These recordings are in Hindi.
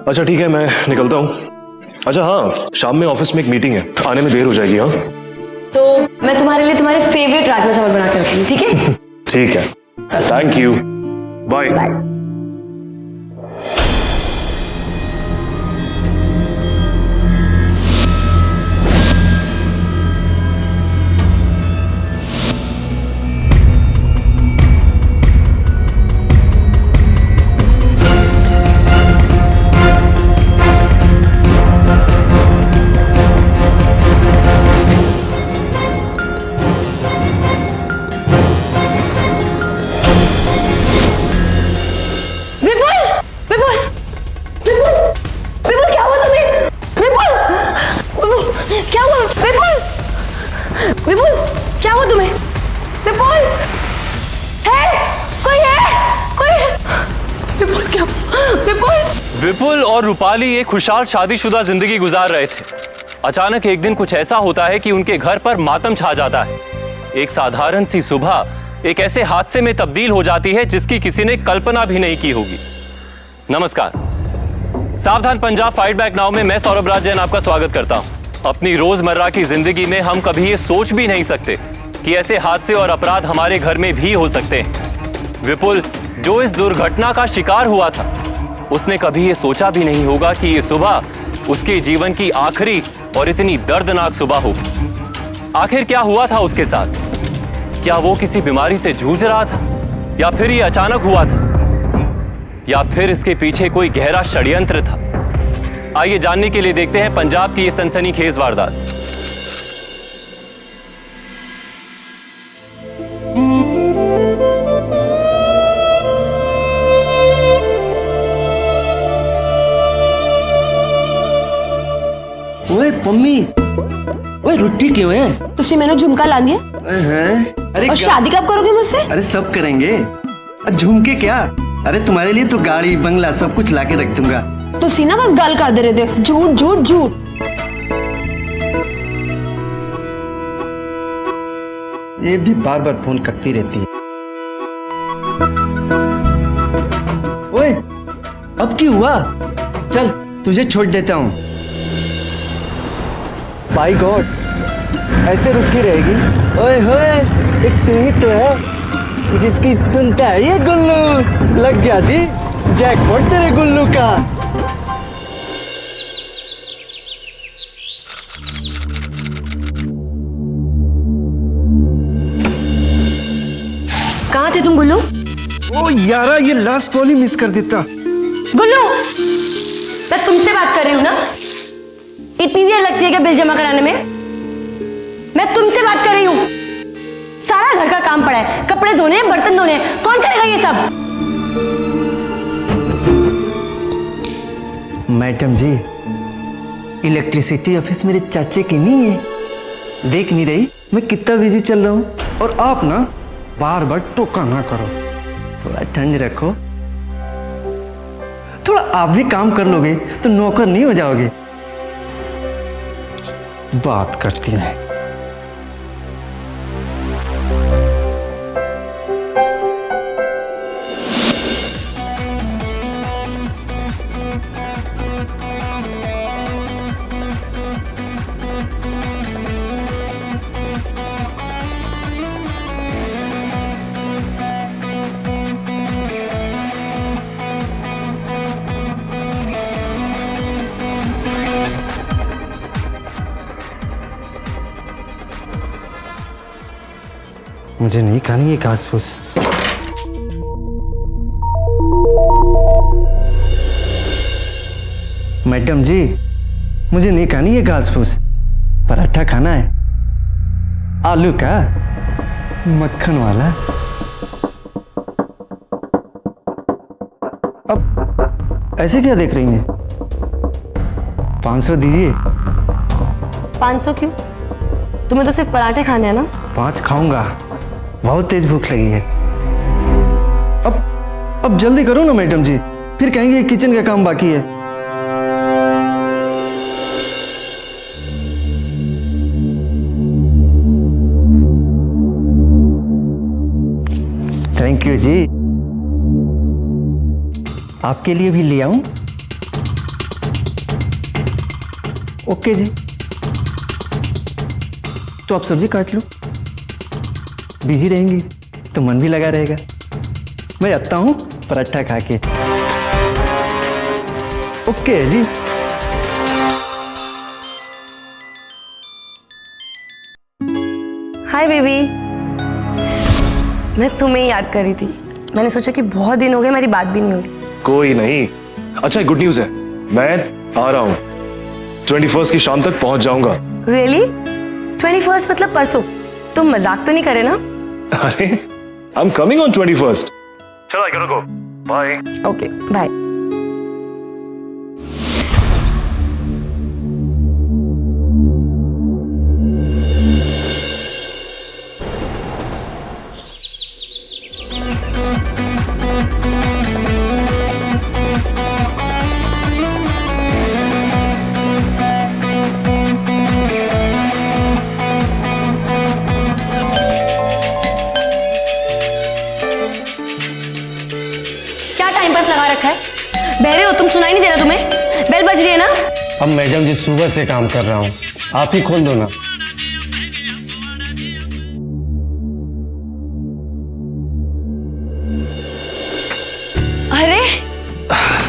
अच्छा ठीक है, मैं निकलता हूँ। अच्छा हाँ, शाम में ऑफिस में एक मीटिंग है, आने में देर हो जाएगी। हाँ तो मैं तुम्हारे लिए तुम्हारे फेवरेट राजमा चावल बना के रखूंगी, ठीक है? ठीक है, थैंक यू, बाय। बाय। विपुल, क्या हुआ तुम्हें? विपुल, है? कोई है? कोई है? विपुल क्या? विपुल और रूपाली एक खुशहाल शादीशुदा जिंदगी गुजार रहे थे। अचानक एक दिन कुछ ऐसा होता है कि उनके घर पर मातम छा जाता है। एक साधारण सी सुबह एक ऐसे हादसे में तब्दील हो जाती है जिसकी किसी ने कल्पना भी नहीं की होगी। नमस्कार, सावधान पंजाब फाइट बैक नाउ में मैं सौरभ राज जैन आपका स्वागत करता हूं। अपनी रोजमर्रा की जिंदगी में हम कभी ये सोच भी नहीं सकते कि ऐसे हादसे और अपराध हमारे घर में भी हो सकते हैं। विपुल जो इस दुर्घटना का शिकार हुआ था, उसने कभी ये सोचा भी नहीं होगा कि ये सुबह उसके जीवन की आखिरी और इतनी दर्दनाक सुबह हो। आखिर क्या हुआ था उसके साथ? क्या वो किसी बीमारी से जूझ रहा था, या फिर ये अचानक हुआ था, या फिर इसके पीछे कोई गहरा षड्यंत्र था? आइए जानने के लिए देखते हैं पंजाब की ये सनसनीखेज वारदात। ओए पम्मी, ओए रुट्टी क्यों है? तुझे मैंने झुमका ला दिया। अरे और शादी कब करोगे मुझसे? अरे सब करेंगे। झुमके क्या, अरे तुम्हारे लिए तो गाड़ी बंगला सब कुछ लाके रख दूंगा। तो सीना बस गल कर दे रहे थे, झूठ झूठ झूठ। ये भी बार बार फोन करती रहती है। ओए अब क्या हुआ? चल तुझे छोड़ देता हूँ। बाय गॉड, ऐसे रुकी रहेगी? ओए होए, एक तू ही तो है जिसकी सुनता है ये गुल्लू। लग गया थी जैकपॉट तेरे गुल्लू का। कहाँ थे तुम गुल्लू? ओ यारा, ये लास्ट कॉल ही मिस कर देता। गुल्लू, मैं तुमसे बात कर रही हूँ ना। इतनी देर लगती है क्या बिल जमा कराने में? मैं तुमसे बात कर रही हूँ। सारा घर का काम पड़ा है, कपड़े धोने, बर्तन धोने, कौन करेगा ये सब? मैडम जी, इलेक्ट्रिसिटी ऑफिस मेरे चाचे की नहीं है? देख नहीं रही मैं कितना बिजी चल रहा हूँ? और आप ना बार बार टोका ना करो, थोड़ा ठंड रखो। थोड़ा आप भी काम कर लोगे तो नौकर नहीं हो जाओगे। बात करती हैं। मुझे नहीं खानी ये घास फूस। मैडम जी, मुझे नहीं खानी ये घास फूस। पराठा खाना है, आलू का, मक्खन वाला। अब ऐसे क्या देख रही हैं? 500 दीजिए। 500 क्यों? तुम्हें तो सिर्फ पराठे खाने हैं ना? 5 खाऊंगा, बहुत तेज भूख लगी है। अब जल्दी करो ना मैडम जी, फिर कहेंगे किचन का काम बाकी है। थैंक यू जी। आपके लिए भी ले आऊं? ओके जी, तो आप सब्जी काट लो, बिजी रहेंगी तो मन भी लगा रहेगा। मैं आता हूँ पराठा खा के। ओके जी। हाय बेबी, मैं तुम्हें ही याद कर रही थी। मैंने सोचा कि बहुत दिन हो गए, मेरी बात भी नहीं होगी। कोई नहीं। अच्छा, गुड न्यूज है, मैं आ रहा हूँ। 21 की शाम तक पहुंच जाऊंगा। रियली? 21 मतलब परसों? तुम मजाक तो नहीं करे ना? अरे, आई एम कमिंग ऑन 21। चलो I go, bye. Okay bye. क्या टाइम पास लगा रखा है? बहरे हो तुम? सुनाई नहीं दे रहा तुम्हें? बेल बज रही है ना? अब मैडम जी सुबह से काम कर रहा हूँ, आप ही खोल दो ना। अरे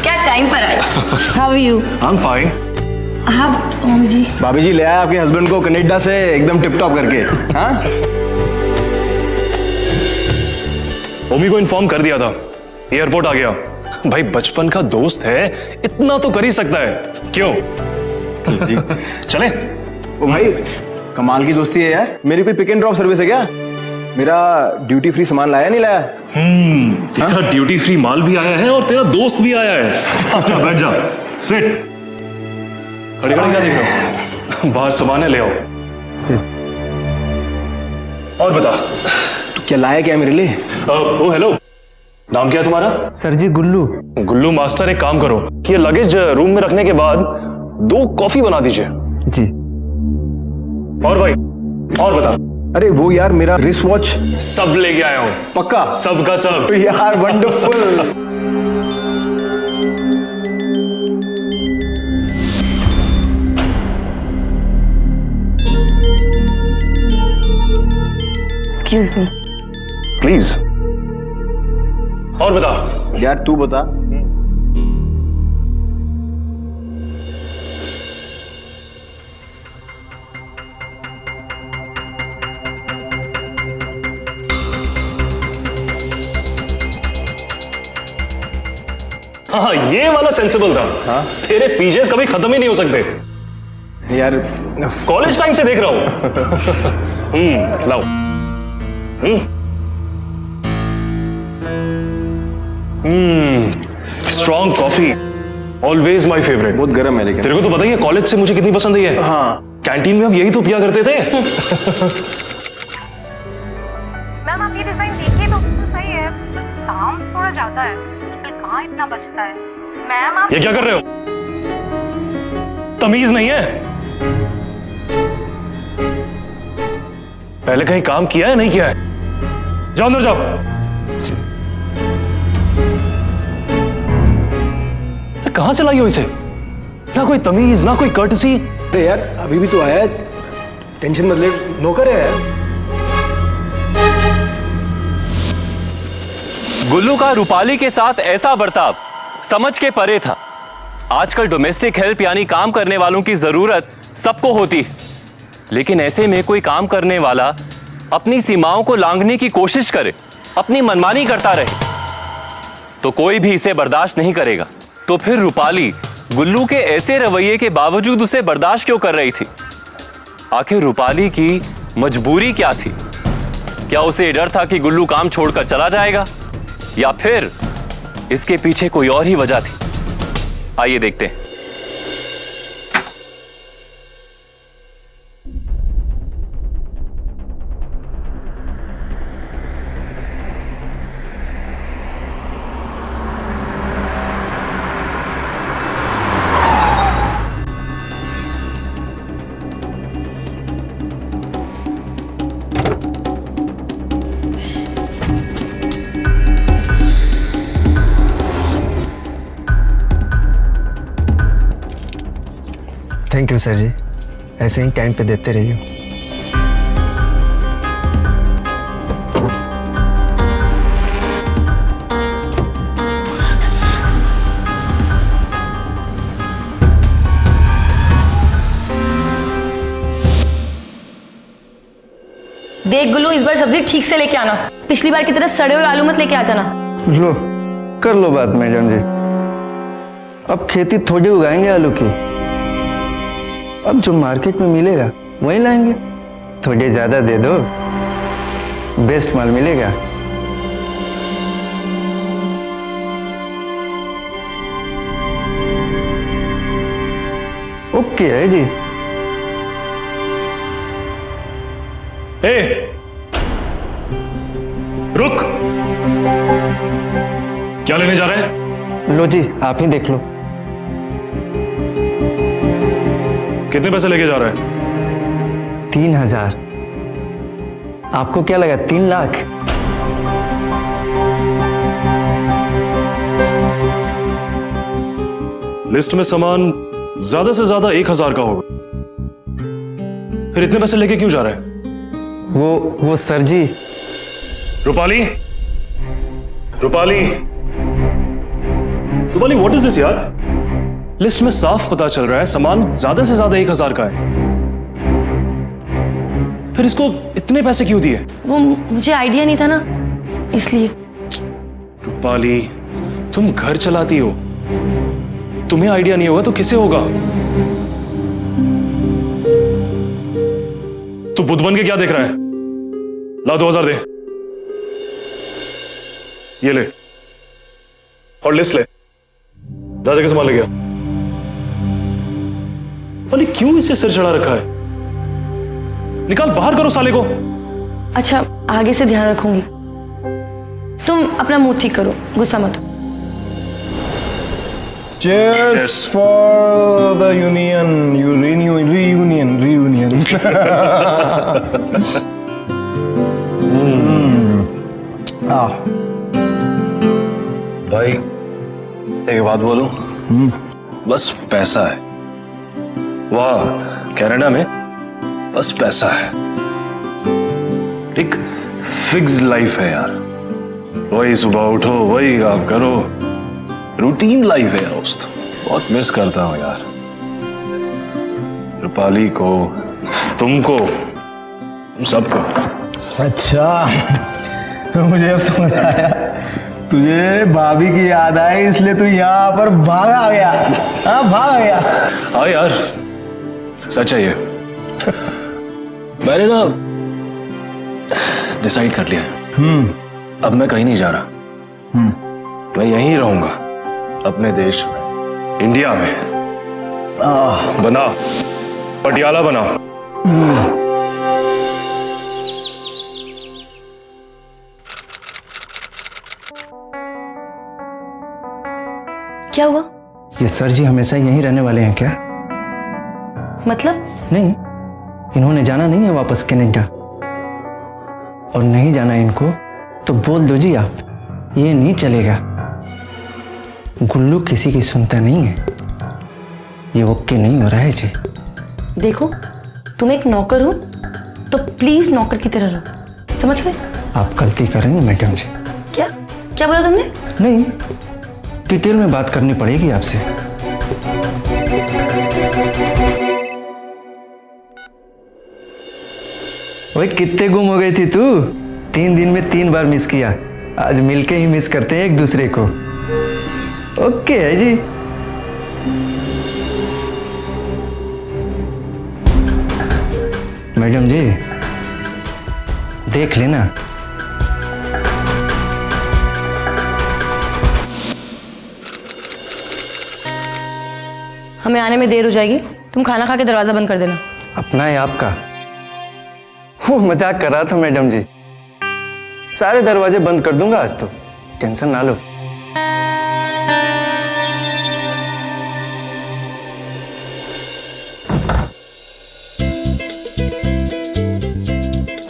क्या टाइम पर आए? How are you? I am fine. हाँ मम्मी जी। भाभी जी ले आए आपके हस्बैंड को कनाडा से एकदम टिप टॉप करके। हाँ, ओमी को इन्फॉर्म कर दिया था, एयरपोर्ट आ गया। भाई बचपन का दोस्त है, इतना तो कर ही सकता है, क्यों? जी। चले? ओ भाई, कमाल की दोस्ती है यार। मेरी कोई पिक एंड ड्रॉप सर्विस है क्या? मेरा ड्यूटी फ्री सामान लाया नहीं लाया? तेरा ड्यूटी फ्री माल भी आया है और तेरा दोस्त भी आया है। अच्छा बैठ जा, सिट। खड़े खड़े क्या देख रहे हो? बाहर सामान है, ले आओ। और बता, तो क्या लाया क्या मेरे लिए? ओ हेलो, नाम क्या है तुम्हारा? सर जी गुल्लू। गुल्लू मास्टर, एक काम करो कि ये लगेज रूम में रखने के बाद 2 कॉफी बना दीजिए। जी। और भाई, और बता। अरे वो यार मेरा रिस्ट वॉच सब लेके आया हूं, पक्का? सब का सब। यार वंडरफुल। Excuse me. प्लीज। और बता। यार तू बता। हाँ, ये वाला सेंसिबल था। हाँ? तेरे पीजेस कभी खत्म ही नहीं हो सकते यार कॉलेज टाइम से देख रहा हूं। लाओ। Strong coffee, always my favourite. बहुत गर्म है लेकिन। तेरे को तो पता ही है कॉलेज से मुझे कितनी पसंद है। हाँ, कैंटीन में हम यही तो पिया करते थे। मैम आप ये डिजाइन देखिए तो सही है, दाम थोड़ा ज्यादा है, बिल कहाँ इतना बचता है। मैम आप ये क्या कर रहे हो? तमीज नहीं है? पहले कहीं काम किया है नहीं किया है? जाओ अंदर जाओ। कहां से लाई हो इसे? ना कोई तमीज, ना कोई कर्टसी। अरे यार अभी भी तो आया है, टेंशन मत ले, नौकर है यार। गुल्लू का रूपाली के साथ ऐसा बर्ताव समझ के परे था। आजकल डोमेस्टिक हेल्प यानी काम करने वालों की जरूरत सबको होती है, लेकिन ऐसे में कोई काम करने वाला अपनी सीमाओं को लांघने की कोशिश करे, अपनी मनमानी करता रहे, तो कोई भी इसे बर्दाश्त नहीं करेगा। तो फिर रूपाली गुल्लू के ऐसे रवैये के बावजूद उसे बर्दाश्त क्यों कर रही थी? आखिर रूपाली की मजबूरी क्या थी? क्या उसे डर था कि गुल्लू काम छोड़कर चला जाएगा, या फिर इसके पीछे कोई और ही वजह थी? आइए देखते हैं। थैंक यू सर जी, ऐसे ही टाइम पे देते रहिए। देख गुल्लू, इस बार सब्जी ठीक से लेके आना, पिछली बार की तरह सड़े हुए आलू मत लेके आ जाना। लो कर लो बात मैडम जी, अब खेती थोड़ी उगाएंगे आलू की, अब जो मार्केट में मिलेगा वही लाएंगे। थोड़े ज्यादा दे दो, बेस्ट माल मिलेगा। ओके है जी। ए, रुक, क्या लेने जा रहे हैं? लो जी, आप ही देख लो। कितने पैसे लेके जा रहे हैं? 3000। आपको क्या लगा 3 लाख? लिस्ट में सामान ज्यादा से ज्यादा 1000 का होगा, फिर इतने पैसे लेके क्यों जा रहे हैं? वो सर जी। Rupali, Rupali, Rupali, what is this यार? लिस्ट में साफ पता चल रहा है सामान ज्यादा से ज्यादा 1000 का है, फिर इसको इतने पैसे क्यों दिए? वो मुझे आइडिया नहीं था ना, इसलिए। रूपाली, तुम घर चलाती हो, तुम्हें आइडिया नहीं होगा तो किसे होगा? तू बुद्ध बन के क्या देख रहा है? ला 2000 दे, ये ले, और लिस्ट ले, दादा का सामान ले गया। अरे क्यों इसे सिर चढ़ा रखा है? निकाल, बाहर करो साले को। अच्छा, आगे से ध्यान रखूंगी। तुम अपना मूड ठीक करो, गुस्सा मत हो। Cheers for the union, reunion. भाई एक बात बोलूं? बस पैसा है, वाह कनाडा में बस पैसा है, एक फिक्स लाइफ है यार, वही सुबह उठो वही काम करो, रूटीन लाइफ है दोस्त। बहुत मिस करता हूं यार, रूपाली को, तुमको, तुम सबको। अच्छा, मुझे अब समझ आया, तुझे भाभी की याद आई इसलिए तू यहाँ पर भाग आ गया। हाँ, भाग आ गया। हाँ यार, सच है ये। मैंने ना डिसाइड कर लिया है, अब मैं कहीं नहीं जा रहा, मैं यहीं रहूंगा अपने देश में, इंडिया में। बना, पटियाला बना। क्या हुआ? ये सर जी हमेशा यहीं रहने वाले हैं क्या? मतलब? नहीं, इन्होंने जाना नहीं है वापस कनाडा, और नहीं जाना इनको तो बोल दो जी आप, ये नहीं चलेगा। गुल्लू किसी की सुनता नहीं है, ये ओके नहीं हो रहा है जी। देखो, तुम एक नौकर हो तो प्लीज नौकर की तरह रहो, समझ गए? आप गलती करेंगे मैडम जी। क्या क्या बोला तुमने? नहीं, डिटेल में बात करनी पड़ेगी आपसे। ओए, कितने गुम हो गई थी तू? 3 दिन में 3 बार मिस किया, आज मिलके ही मिस करते हैं एक दूसरे को। ओके है जी। मैडम जी देख लेना, हमें आने में देर हो जाएगी, तुम खाना खा के दरवाजा बंद कर देना। अपना है आपका। वो मजाक कर रहा था मैडम जी, सारे दरवाजे बंद कर दूंगा आज तो, टेंशन ना लो।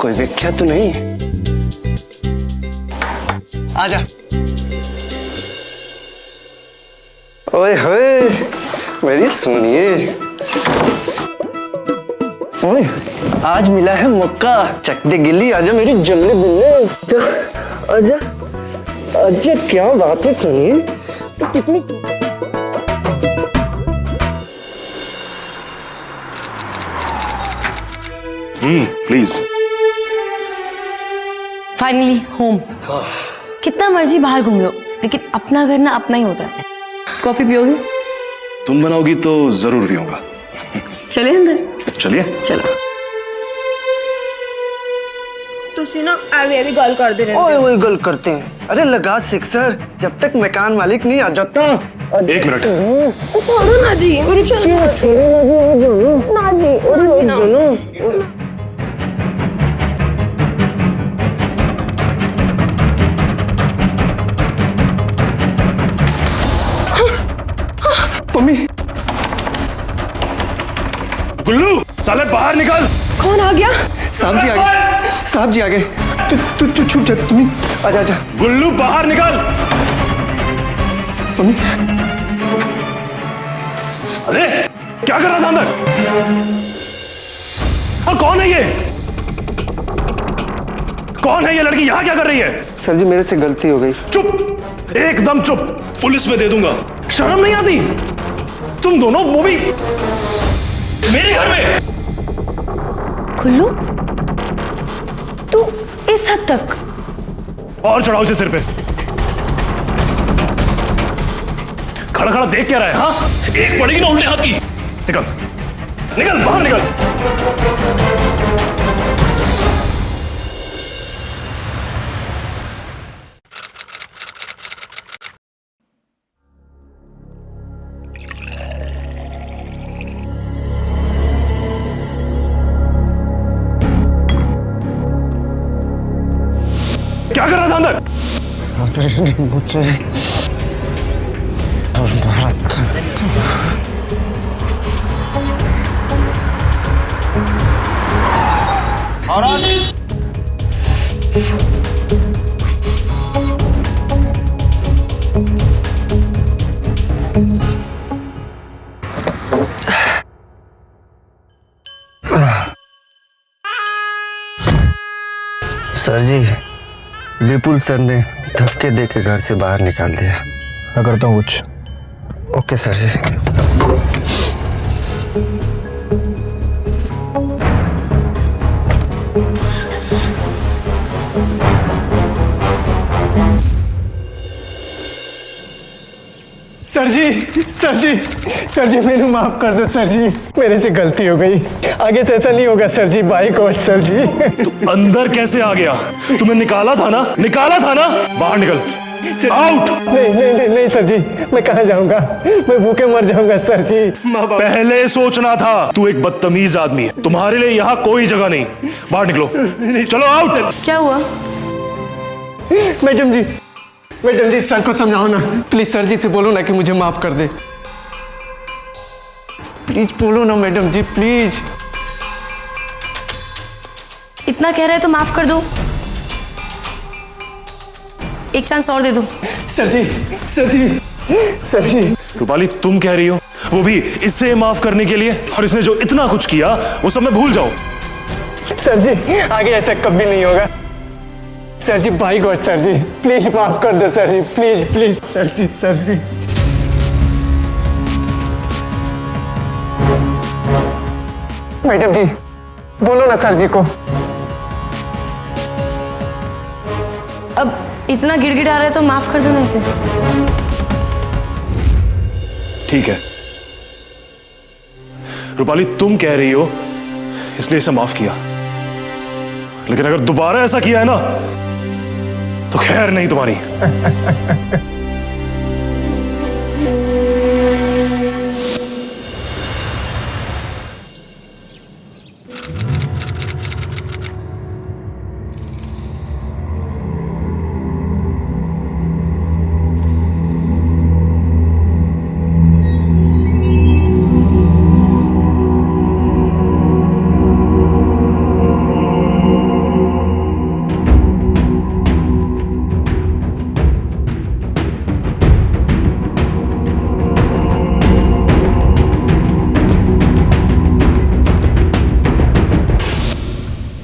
कोई व्याख्या तो नहीं? आजा। ओए होए, मेरी सुनिए, ओए, आज मिला है मौका, चक दे गिल्ली, आजा मेरी जंगली बिल्ली, आजा आजा। क्या बात है, सुनिए तो कितनी प्लीज। Finally home. कितना मर्जी बाहर घूम लो, लेकिन अपना घर ना अपना ही होता है। कॉफी पियोगे? तुम बनाओगी तो जरूर पीऊंगा। चले अंदर। चलिए। चलो। तुसी ना अभी गल कर दे ओए वही गल करते हैं। अरे लगा सिक्सर, जब तक मकान मालिक नहीं आ जाता। 1 मिनट। छोड़ो ना जी, अरे क्यों छोड़ो ना जी, ना सुनो। मम्मी। गुल्लू, साले बाहर निकल। कौन आ गया? साहब जी आ गए, साहब जी आ गए। तू छुप जा, तुम्हें आजा आजा। गुल्लू बाहर निकल। मम्मी। अरे क्या कर रहा था अंदर? और कौन है ये? कौन है ये लड़की? यहां क्या कर रही है? सर जी मेरे से गलती हो गई। चुप, एकदम चुप। पुलिस में दे दूंगा। शर्म नहीं आती? तुम दोनों, वो भी मेरे घर में। खुल्लू, तू इस हद तक? और चढ़ाओ इसे सिर पे। खड़ा खड़ा देख क्या रहा है? हाँ, एक पड़ेगी ना उल्टे हाथ की। निकल निकल, बाहर निकल। क्या कर रहा था अंदर? मुझे सर जी, विपुल सर ने धक्के दे के घर से बाहर निकाल दिया। मैं करता हूँ कुछ। ओके सर जी। सर जी, सर जी, सर जी मेरे माफ कर दो सर जी, मेरे से गलती हो गई। आगे से ऐसा नहीं होगा सर जी। बाई गॉड सर जी। तू अंदर कैसे आ गया? तुम्हें निकाला था ना? निकाला था ना? बाहर निकल। आउट। नहीं नहीं नहीं नहीं सर जी, मैं कहाँ जाऊंगा? मैं भूखे मर जाऊंगा सर जी। पहले सोचना था। तू एक बदतमीज आदमी है, तुम्हारे लिए यहाँ कोई जगह नहीं। बाहर निकलो। चलो आउट। क्या हुआ? मैडम जी, मैडम जी सर को समझाओ ना प्लीज। सर जी से बोलो ना कि मुझे माफ कर दे। प्लीज बोलो ना मैडम जी, प्लीज। इतना कह रहे हैं तो माफ कर दो। एक चांस और दे दो। सर जी, सर जी, सर जी। रूपाली, तुम कह रही हो वो भी इसे माफ करने के लिए? और इसने जो इतना कुछ किया वो सब मैं भूल जाऊं? सर जी आगे ऐसा कभी नहीं होगा। सर जी बाई गॉड सर जी, प्लीज माफ कर दो सर जी, प्लीज प्लीज सर जी, सर जी। मैडम जी बोलो ना सर जी को। अब इतना गिड़गिड़ा रहे तो माफ कर दो ना इसे। ठीक है रूपाली, तुम कह रही हो इसलिए इसे माफ किया, लेकिन अगर दोबारा ऐसा किया है ना तो खैर नहीं तुम्हारी।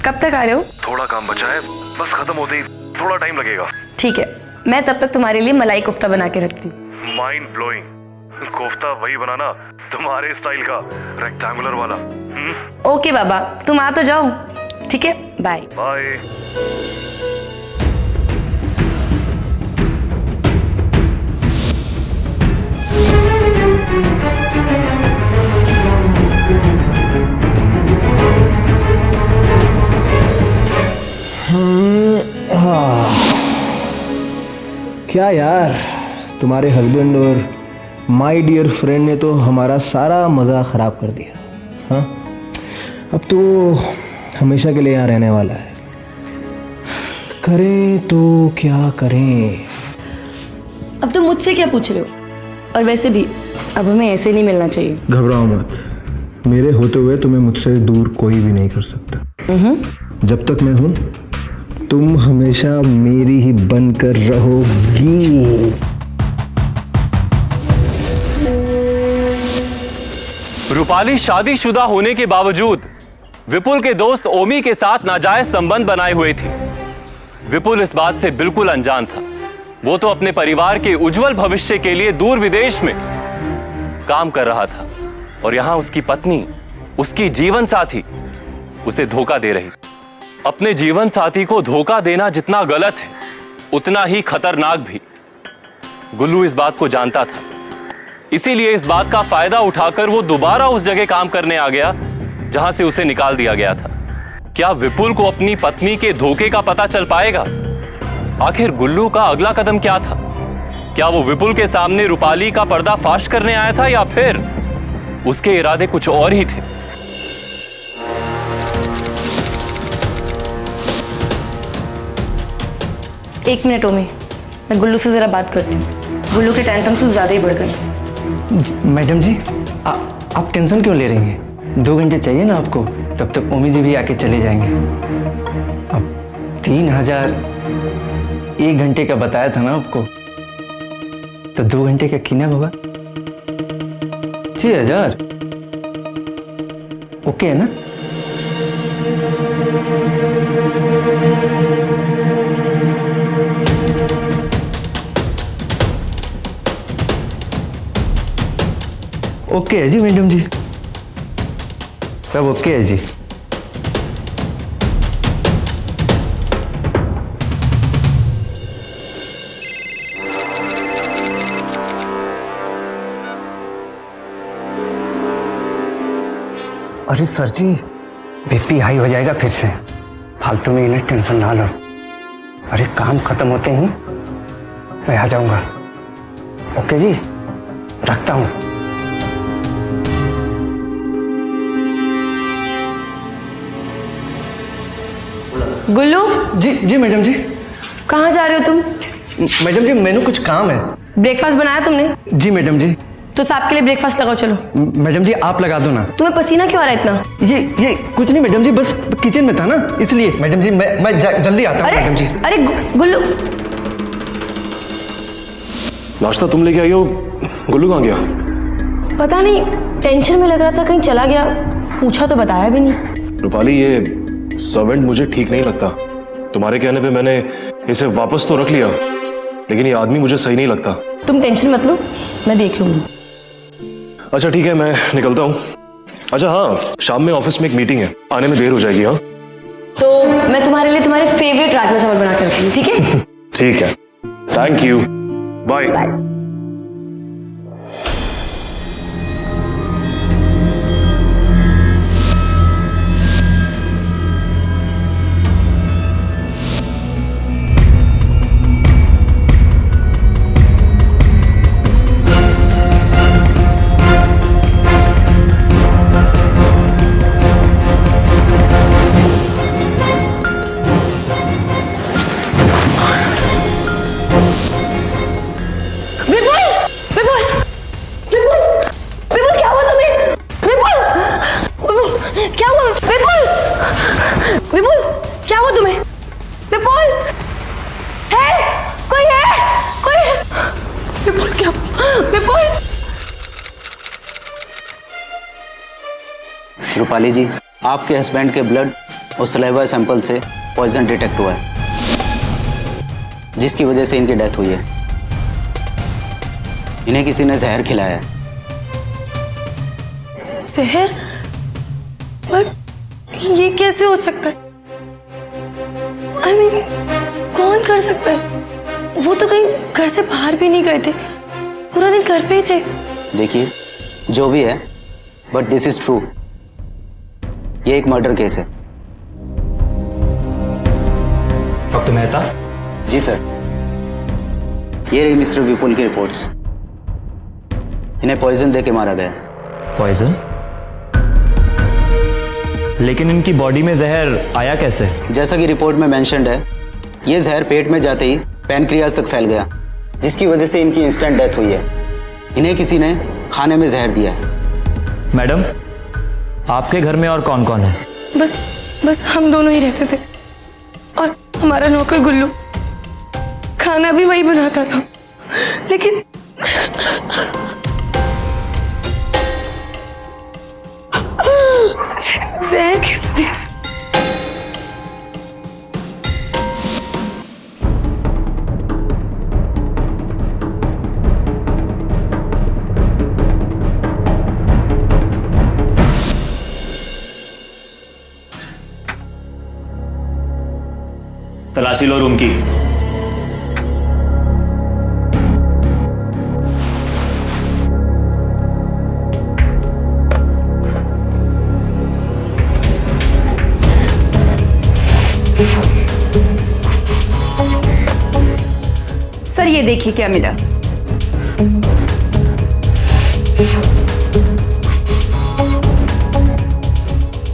कब तक आ रहे हो? थोड़ा काम बचा है, बस खत्म होते ही थोड़ा टाइम लगेगा। ठीक है, मैं तब तक तुम्हारे लिए मलाई कोफ्ता बना के रखती हूँ। Mind blowing. कोफ्ता वही बनाना तुम्हारे स्टाइल का, रेक्टेंगुलर वाला। ओके बाबा, तुम आ तो जाओ। ठीक है, बाय बाय। क्या यार, तुम्हारे हस्बैंड और माय डियर फ्रेंड ने तो हमारा सारा मज़ा ख़राब कर दिया। हाँ, अब तो हमेशा के लिए यहाँ रहने वाला है। करें तो क्या करें? अब तुम मुझसे क्या पूछ रहे हो? और वैसे भी अब हमें ऐसे नहीं मिलना चाहिए। घबराओ मत, मेरे होते हुए तुम्हें मुझसे दूर कोई भी नहीं कर सकता। जब तक मैं हूं, तुम हमेशा मेरी ही बनकर रहोगी। रूपाली शादीशुदा होने के बावजूद विपुल के दोस्त ओमी के साथ नाजायज संबंध बनाए हुए थी। विपुल इस बात से बिल्कुल अनजान था। वो तो अपने परिवार के उज्जवल भविष्य के लिए दूर विदेश में काम कर रहा था और यहां उसकी पत्नी, उसकी जीवन साथी उसे धोखा दे रही थी। अपने जीवन साथी को धोखा देना जितना गलत है, उतना ही खतरनाक भी। गुल्लू इस बात को जानता था, इसीलिए इस बात का फायदा उठाकर वो दोबारा उस जगह काम करने आ गया जहां से उसे निकाल दिया गया था। क्या विपुल को अपनी पत्नी के धोखे का पता चल पाएगा? आखिर गुल्लू का अगला कदम क्या था? क्या वो विपुल के सामने रूपाली का पर्दा फाश करने आया था या फिर उसके इरादे कुछ और ही थे? एक मिनट ओमी, मैं गुल्लू से जरा बात करती हूँ। गुल्लू के टेंशन कुछ ज्यादा ही बढ़ गए। मैडम जी, आप टेंशन क्यों ले रही हैं? 2 घंटे चाहिए ना आपको, तब तक ओमी जी भी आके चले जाएंगे। अब 3000 1 घंटे का बताया था ना आपको, तो 2 घंटे का कितना होगा? 6000। ओके है ना? ओके है जी मैडम जी, सब ओके है जी। अरे सर जी, बीपी हाई हो जाएगा फिर से। फालतू में इन्हें टेंशन ना लो। अरे काम खत्म होते ही मैं आ जाऊंगा। ओके जी, रखता हूं। गुल्लू, जी मैडम जी। कहाँ जा रहे हो तुम? मैडम जी, मैंने कुछ काम है। ब्रेकफास्ट बनाया तुमने? जी मैडम जी। तो सबके लिए ब्रेकफास्ट लगाओ, चलो। मैडम जी, आप लगा दो ना। तुम्हें पसीना क्यों आ रहा है इतना? ये कुछ नहीं मैडम जी, बस किचन में था ना, इसलिए। मैडम जी, मैं जल्दी आता हूँ मैडम जी। अरे गुल्लू, नाश्ता तुम लेके आई हो, गुल्लू कहाँ गया? पता नहीं, टेंशन में लग रहा था, कहीं चला गया। पूछा तो बताया भी नहीं। रूपाली, ये सर्वेंट मुझे ठीक नहीं लगता। तुम्हारे कहने पे मैंने इसे वापस तो रख लिया, लेकिन ये आदमी मुझे सही नहीं लगता। तुम टेंशन मत लो, मैं देख लूंगी। अच्छा ठीक है, मैं निकलता हूँ। अच्छा हाँ, शाम में ऑफिस में एक मीटिंग है, आने में देर हो जाएगी। हाँ, तो मैं तुम्हारे लिए तुम्हारे फेवरेट राजमा चावल बना कर रखी हूँ, ठीक है? ठीक है, थैंक यू, बाय। विपुल, क्या हुआ तुम्हें? विपुल, है? कोई है? कोई है? विपुल, क्या? विपुल, रूपाली जी, आपके हस्बैंड के ब्लड और सलेवा सैंपल से पॉइजन डिटेक्ट हुआ है, जिसकी वजह से इनकी डेथ हुई है। इन्हें किसी ने जहर खिलाया है। जहर? पर ये कैसे हो सकता है? I mean, कौन कर सकता है? वो तो कहीं घर से बाहर भी नहीं गए थे, पूरा दिन घर पे ही थे। देखिए, जो भी है, बट दिस इज ट्रू। ये एक मर्डर केस है। डॉक्टर मेहता, जी सर, ये रही मिस्टर विपुल की रिपोर्ट्स। इन्हें पॉइजन दे के मारा गया। पॉइजन? लेकिन इनकी बॉडी में जहर आया कैसे? जैसा कि रिपोर्ट में मेंशन्ड है, ये जहर पेट में जाते ही पैनक्रियाज तक फैल गया, जिसकी वजह से इनकी इंस्टेंट डेथ हुई है। इन्हें किसी ने खाने में जहर दिया है। मैडम, आपके घर में और कौन कौन है? बस हम दोनों ही रहते थे और हमारा नौकर गुल्लू। खाना भी वही बनाता था, लेकिन जहर किस वजह से? तलाशी लो रूम की। सर ये देखिए क्या मिला।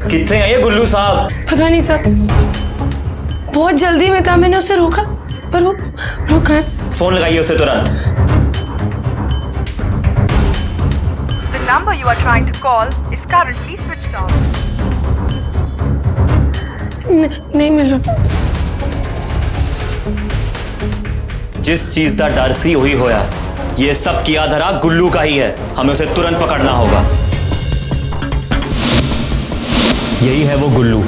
कितने हैं ये गुल्लू साहब? पता नहीं सर, बहुत जल्दी में था, मैंने उसे रोका पर वो रुका है। फोन लगाइए उसे तुरंत। The number you are trying to call is currently switched off. नहीं मिल रहा। जिस चीज का डर सी हुई होया, ये सब किया धरा गुल्लू का ही है। हमें उसे तुरंत पकड़ना होगा। यही है वो गुल्लू।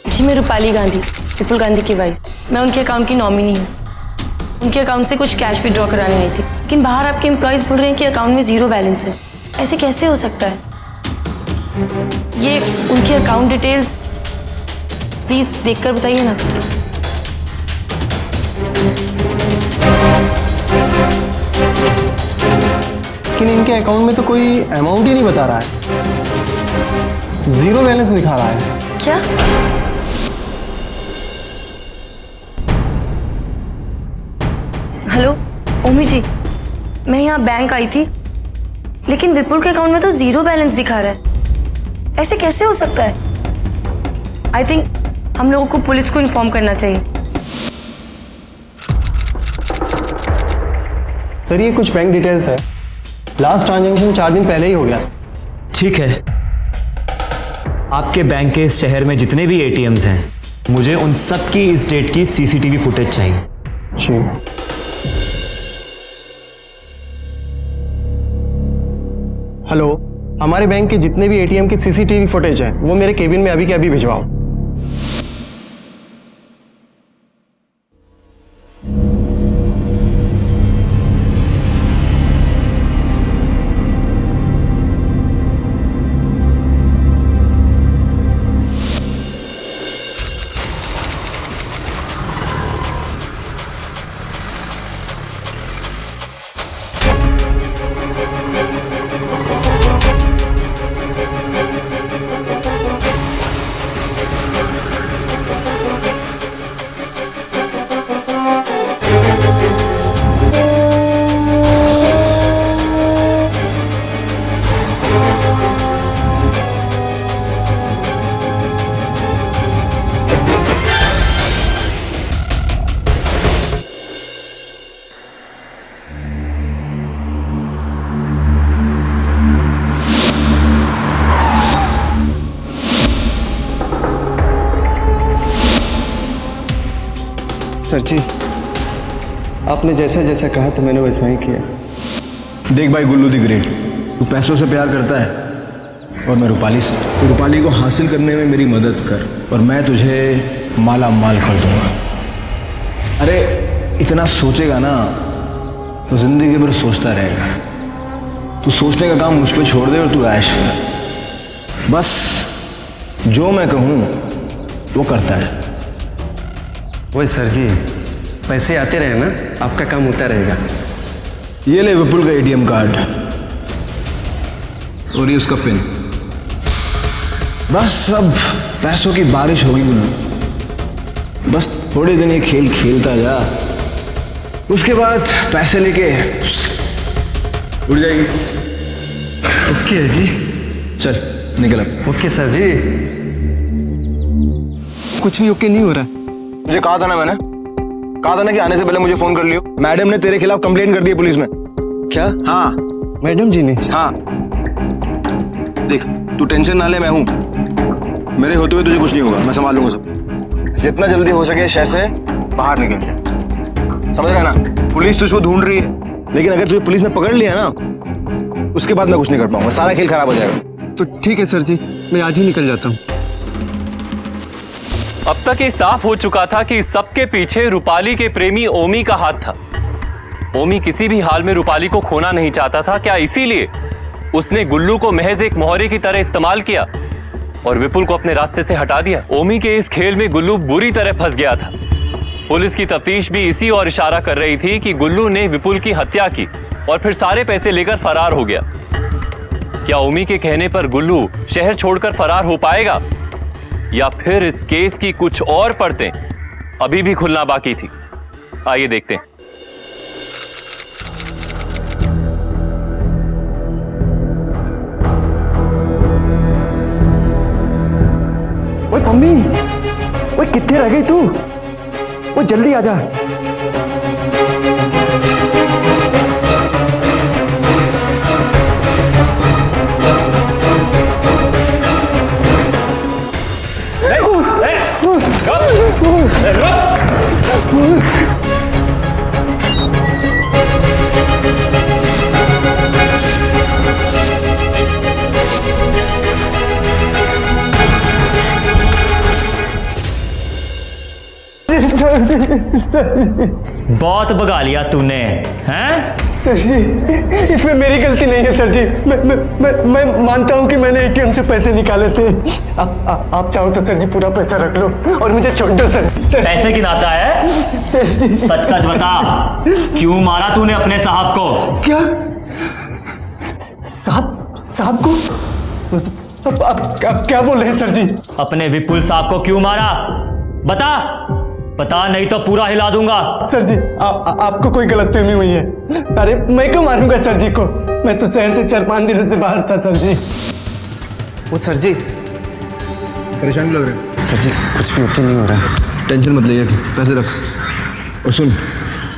जी मैं रूपाली गांधी, विपुल गांधी की वाइफ। मैं उनके अकाउंट की नॉमिनी हूँ। उनके अकाउंट से कुछ कैश विड्रॉ कराने आई थी, लेकिन बाहर आपके एम्प्लॉयज बोल रहे हैं कि अकाउंट में 0 बैलेंस है। ऐसे कैसे हो सकता है? ये उनकी अकाउंट डिटेल्स प्लीज देखकर बताइए ना। लेकिन इनके अकाउंट में तो कोई अमाउंट ही नहीं बता रहा है, 0 बैलेंस दिखा रहा है। क्या? हेलो ओमी जी, मैं यहाँ बैंक आई थी, लेकिन विपुल के अकाउंट में तो 0 बैलेंस दिखा रहा है। ऐसे कैसे हो सकता है? आई थिंक हम लोगों को पुलिस को इन्फॉर्म करना चाहिए। सर ये कुछ बैंक डिटेल्स है, लास्ट ट्रांजैक्शन 4 दिन पहले ही हो गया। ठीक है, आपके बैंक के इस शहर में जितने भी एटीएम्स हैं, मुझे उन सब की इस डेट की सीसीटीवी फुटेज चाहिए। जी। हेलो, हमारे बैंक के जितने भी एटीएम के सीसीटीवी फुटेज हैं, वो मेरे केबिन में अभी के अभी भिजवाओ। सर जी, आपने जैसा जैसा कहा था मैंने वैसा ही किया। देख भाई गुल्लू दी ग्रेट, तू पैसों से प्यार करता है और मैं रूपाली से। तो रूपाली को हासिल करने में मेरी मदद कर और मैं तुझे माला माल कर दूंगा। अरे इतना सोचेगा ना तो जिंदगी भर सोचता रहेगा। तू सोचने का काम मुझ पे छोड़ दे और तू ऐश कर। बस जो मैं कहूँ वो करता है। वही सर जी, पैसे आते रहे ना, आपका काम होता रहेगा। ये ले विपुल का एटीएम कार्ड और ये उसका पिन। बस अब पैसों की बारिश होगी गुल्लू। बस थोड़े दिन ये खेल खेलता जा, उसके बाद पैसे लेके उड़ जाएगी। ओके जी, चल निकल अब। ओके सर जी। कुछ भी ओके नहीं हो रहा। मुझे कहा था ना, मैंने कहा था ना कि आने से पहले मुझे फोन कर लियो। मैडम ने तेरे खिलाफ कंप्लेंट कर दी है पुलिस में। क्या? हाँ मैडम जी ने? हाँ। देख तू टेंशन ना ले, मैं हूं। मेरे होते हुए तुझे कुछ नहीं होगा, मैं संभाल लूंगा सब। जितना जल्दी हो सके शहर से बाहर निकल जा, समझ रहा है ना? पुलिस तुझको ढूंढ रही है, लेकिन अगर तुझे पुलिस ने पकड़ लिया ना उसके बाद मैं कुछ नहीं कर पाऊंगा, सारा खेल खराब हो जाएगा। तो ठीक है सर जी, मैं आज ही निकल जाता हूँ। अब तक ये साफ हो चुका था कि सबके पीछे रूपाली के प्रेमी ओमी का हाथ था। ओमी किसी भी हाल में रूपाली को खोना नहीं चाहता था। क्या इसीलिए उसने गुल्लू को महज एक मोहरे की तरह इस्तेमाल किया और विपुल को अपने रास्ते से हटा दिया? ओमी के इस खेल में गुल्लू बुरी तरह फंस गया था। पुलिस की तफ्तीश भी इसी ओर इशारा कर रही थी कि गुल्लू ने विपुल की हत्या की और फिर सारे पैसे लेकर फरार हो गया। क्या ओमी के कहने पर गुल्लू शहर छोड़कर फरार हो पाएगा या फिर इस केस की कुछ और परतें अभी भी खुलना बाकी थी? आइए देखते हैं। ओए मम्मी, ओए कितने रह गई तू? ओए जल्दी आ जा। बहुत भगा लिया तूने, हैं? सर जी, इसमें मेरी गलती नहीं है सर जी। मैं मानता हूँ कि मैंने एटीएम से पैसे निकाले थे। आप चाहो तो सर जी पूरा पैसा रख लो और मुझे छोड़ दो सर। पैसे गिनाता है? सर जी सच सच बता, क्यों मारा तूने अपने साहब को? क्या? साहब को? अब क्या बोल रहे हैं सर जी? अपने विपुल साहब को क्यों मारा? बता बता, नहीं तो पूरा हिला दूंगा। सर जी आपको कोई गलतफहमी हुई है। अरे मैं क्यों मारूंगा सर जी को? मैं तो शहर से 4-5 दिनों से बाहर था सर जी। वो सर जी परेशान लग रहे हैं। सर जी कुछ भी ओके नहीं हो रहा है। टेंशन मत ले, पैसे रख और सुन,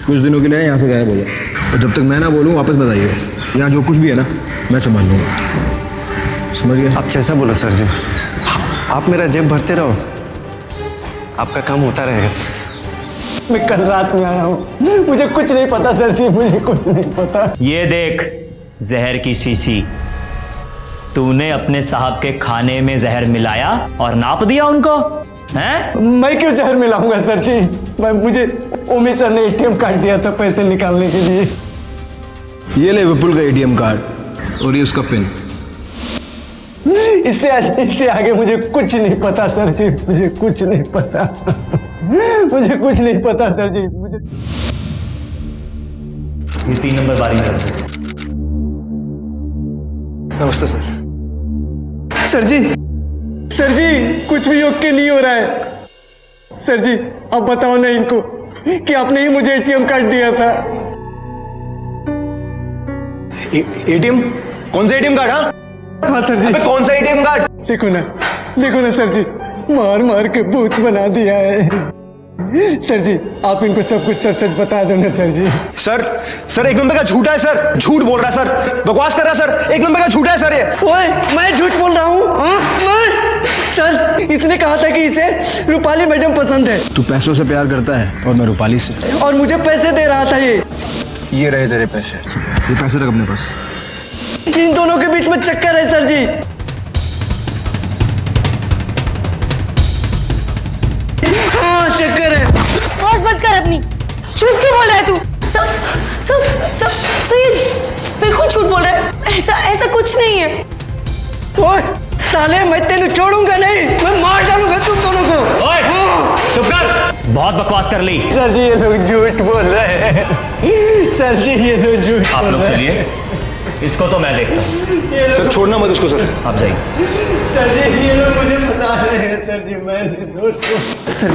कुछ दिनों के लिए यहाँ से गायब हो जाए और जब तक मैं ना बोलूँ वापस बताइए। यहाँ जो कुछ भी है ना मैं संभाल लूँगा, समझ गए? आप जैसा बोलो सर जी, आप मेरा जेब भरते रहो, आपका काम होता रहेगा सर। मैं कल रात में आया हूँ, मुझे कुछ नहीं पता सर जी, मुझे कुछ नहीं पता। ये देख जहर की शीशी, तूने अपने साहब के खाने में जहर मिलाया और नाप दिया उनको, हैं? मैं क्यों जहर मिलाऊंगा सर जी? मुझे ओमी सर ने एटीएम कार्ड दिया था पैसे निकालने के लिए। ये ले विपुल का एटीएम कार्ड और ये उसका पिन। इससे आगे मुझे कुछ नहीं पता सर जी, मुझे कुछ नहीं पता। मुझे कुछ नहीं पता सर जी, मुझे। ये 3 नंबर बारी में रख दो। नमस्ते सर। सर जी कुछ भी ओके नहीं हो रहा है। सर जी अब बताओ ना इनको कि आपने ही मुझे एटीएम कार्ड दिया था। एटीएम? कौन सा एटीएम कार्ड? हाँ सर जी। कौन सा एटीएम कार्ड? देखो ना सर जी, मार मार के भूत बना दिया है। सर जी आप इनको सब कुछ सच सच बता दो ना सर जी। सर 1 नंबर का झूठा है सर, झूठ बोल रहा है सर, बकवास कर रहा है सर, 1 नंबर का झूठा है सर ये। ओए मैं झूठ बोल रहा हूँ? सर इसने कहा था कि इसे रूपाली मैडम पसंद है। तू पैसों से प्यार करता है और मैं रूपाली से। और मुझे पैसे दे रहा था ये रहे तेरे पैसे, ये पैसे रख अपने पास। इन दोनों के बीच में चक्कर है सर जी। हाँ चक्कर है। बस मत कर अपनी। झूठ क्यों बोल रहा है तू? सब ये बिल्कुल झूठ बोल रहा है। ऐसा कुछ नहीं है। ओए साले, मैं तेरे छोड़ूंगा नहीं, मैं मार डालूंगा तुम दोनों को। ओए चुप कर, बहुत बकवास कर ली। सर जी ये लोग झूठ बोल रहे हैं। सर जी ये लोग झूठ आप बोल लोग रहे हैं। चलिए, इसको तो मैं देखता हूँ। सर छोड़ना मत उसको सर। आप जाइए। सर जी ये लोग मुझे फंसा रहे हैं। सर जी मैं सर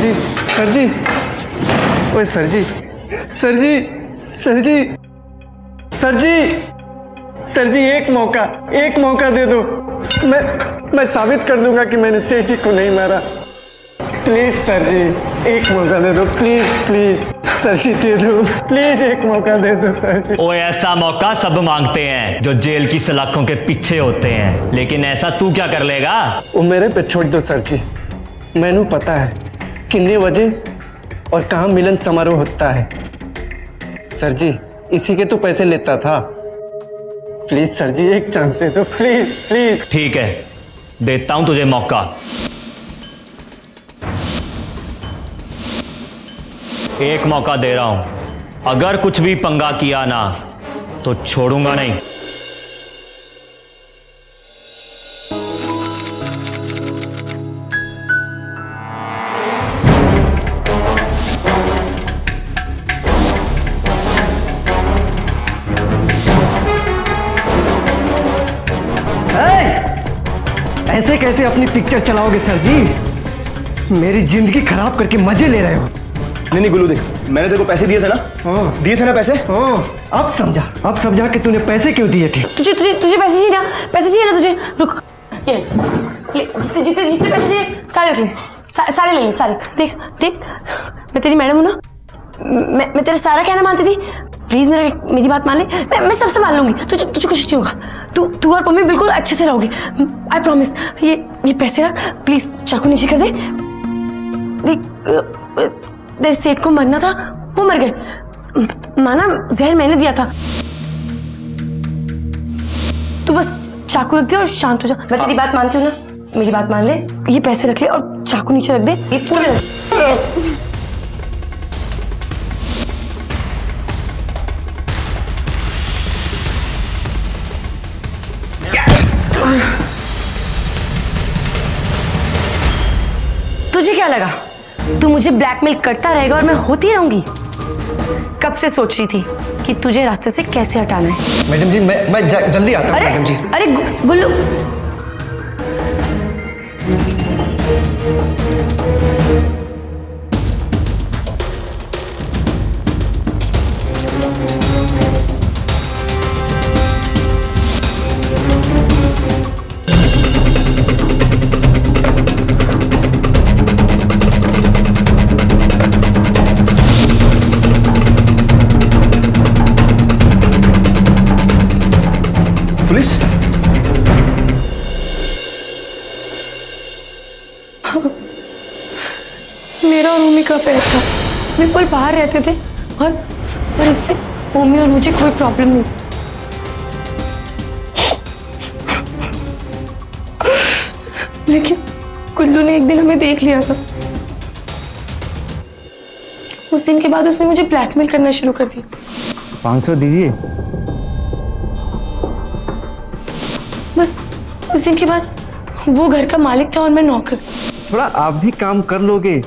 जी ओए सर जी सर जी एक मौका दे दो। मैं साबित कर दूंगा कि मैंने सेठ जी को नहीं मारा। प्लीज सर जी एक मौका दे दो, प्लीज सर जी दे दो, प्लीज एक मौका दे दो सर जी। ओ ऐसा मौका सब मांगते हैं जो जेल की सलाखों के पीछे होते हैं, लेकिन ऐसा तू क्या कर लेगा? वो मेरे पे छोड़ दो सर जी। मैनू पता है कितने बजे और कहाँ मिलन समारोह होता है। सर जी इसी के तो पैसे लेता था। प्लीज सर जी एक चांस दे दो, प्लीज। ठीक है, देता हूं तुझे मौका। एक मौका दे रहा हूं, अगर कुछ भी पंगा किया ना तो छोड़ूंगा नहीं। ऐसे कैसे अपनी पिक्चर चलाओगे सर जी? मेरी जिंदगी खराब करके मजे ले रहे हो। नहीं गुल्लू देख, मैंने तेरे को पैसे दिए थे ना? दिए थे ना पैसे? अब समझा कि तूने पैसे क्यों दिए थे। तुझे पैसे चाहिए ना तुझे। रुक, ये ले, जितने पैसे चाहिए सारे रख ले, सारे ले ले, सारे। देख मैं तेरी मैडम हूँ ना, मैं तेरा सारा कहना मानती थी। प्लीज मेरी बात मान ले। मैं सब संभाल लूंगी, तुझे कुछ नहीं होगा। तू और मम्मी बिल्कुल अच्छे से रहोगे, आई प्रॉमिस। ये पैसे रख प्लीज। चाकू नीचे कर दे। देख तेरे सेठ को मरना था, वो मर गए। माना जहर मैंने दिया था। तू बस चाकू रख दे और शांत हो जा। मैं तेरी बात मानती हूँ ना, मेरी बात मान ले। ये पैसे रख ले और चाकू नीचे रख दे। ये पूरे तुझे क्या लगा तू मुझे ब्लैकमेल करता रहेगा और मैं होती रहूंगी? कब से सोच रही थी कि तुझे रास्ते से कैसे हटाना है। मैडम जी मैं जल्दी आता हूँ। मैडम जी अरे गुल्लू, पुलिस? मेरा और मम्मी का अफेयर था। बिल्कुल बाहर रहते थे और इससे मम्मी और मुझे कोई प्रॉब्लम नहीं थी। लेकिन गुल्लू ने एक दिन हमें देख लिया था। उस दिन के बाद उसने मुझे ब्लैकमेल करना शुरू कर दिया। 500 दीजिए। बस उस दिन के बाद वो घर का मालिक था और मैं नौकर। थोड़ा आप भी काम कर लोगे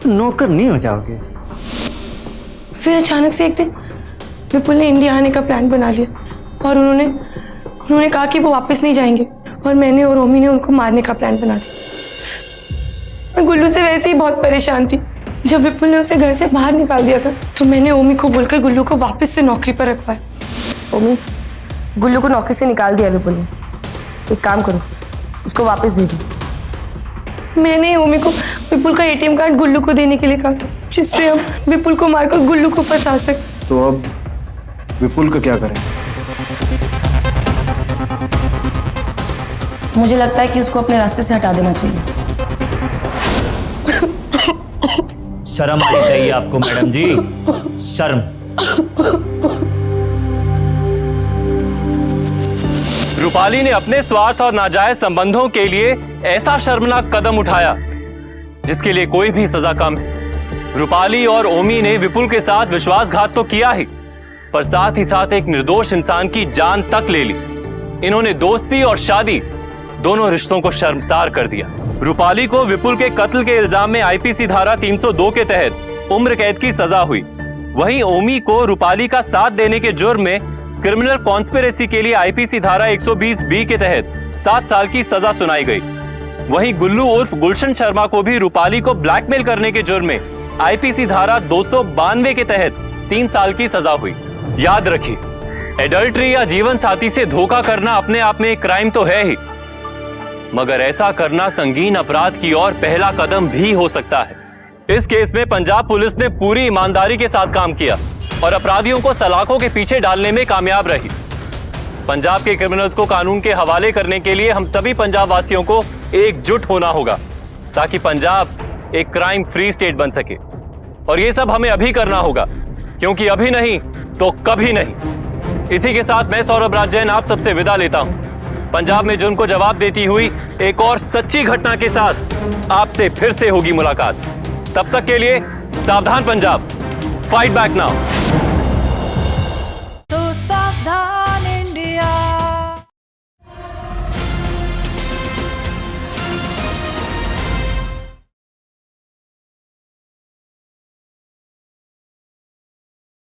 तो नौकर नहीं हो जाओगे। फिर अचानक से एक दिन विपुल ने इंडिया आने का प्लान बना लिया और उन्होंने कहा कि वो वापस नहीं जाएंगे और मैंने और ओमी ने उनको मारने का प्लान बना दिया। मैं गुल्लू से वैसे ही बहुत परेशान थी। जब विपुल ने उसे घर से बाहर निकाल दिया था तो मैंने ओमी को बोलकर गुल्लू को वापस से नौकरी पर रखवाया। ओमी, गुल्लू को नौकरी से निकाल दिया विपुल ने। एक काम करो, उसको वापस भेजो। मैंने ओमी को विपुल का एटीएम कार्ड गुल्लू को देने के लिए कहा था, जिससे हम विपुल को मारकर गुल्लू को फंसा सकें। तो अब विपुल का क्या करें? मुझे लगता है कि उसको अपने रास्ते से हटा देना चाहिए। शर्म आनी चाहिए आपको मैडम जी, शर्म। रूपाली ने अपने स्वार्थ और नाजायज संबंधों के लिए ऐसा शर्मनाक कदम उठाया जिसके लिए कोई भी सजा कम है। रूपाली और ओमी ने विपुल के साथ विश्वासघात तो किया ही, पर साथ ही साथ एक निर्दोष इंसान की जान तक ले ली। इन्होंने दोस्ती और शादी दोनों रिश्तों को शर्मसार कर दिया। रूपाली को विपुल के कत्ल के इल्जाम में आईपीसी धारा 302 के तहत उम्र कैद की सजा हुई। वहीं ओमी को रूपाली का साथ देने के जुर्म में क्रिमिनल कॉन्स्पिरेसी के लिए आईपीसी धारा 120 बी के तहत 7 साल की सजा सुनाई गई। वहीं गुल्लू उर्फ गुलशन शर्मा को भी रूपाली को ब्लैकमेल करने के जुर्म में आईपीसी धारा 292 के तहत 3 साल की सजा हुई। याद रखिए, एडल्ट्री या जीवन साथी से धोखा करना अपने आप में एक क्राइम तो है ही, मगर ऐसा करना संगीन अपराध की ओर पहला कदम भी हो सकता है। इस केस में पंजाब पुलिस ने पूरी ईमानदारी के साथ काम किया और अपराधियों को सलाखों के पीछे डालने में कामयाब रही। पंजाब के क्रिमिनल्स को कानून के हवाले करने के लिए हम सभी पंजाब वासियों को एकजुट होना होगा, ताकि पंजाब एक क्राइम फ्री स्टेट बन सके। और ये सब हमें अभी करना होगा, क्योंकि अभी नहीं तो कभी नहीं। इसी के साथ मैं सौरभ राज जैन आप सबसे विदा लेता हूं। पंजाब में जुर्म को जवाब देती हुई एक और सच्ची घटना के साथ आपसे फिर से होगी मुलाकात। तब तक के लिए सावधान पंजाब, फाइट बैक नाउ।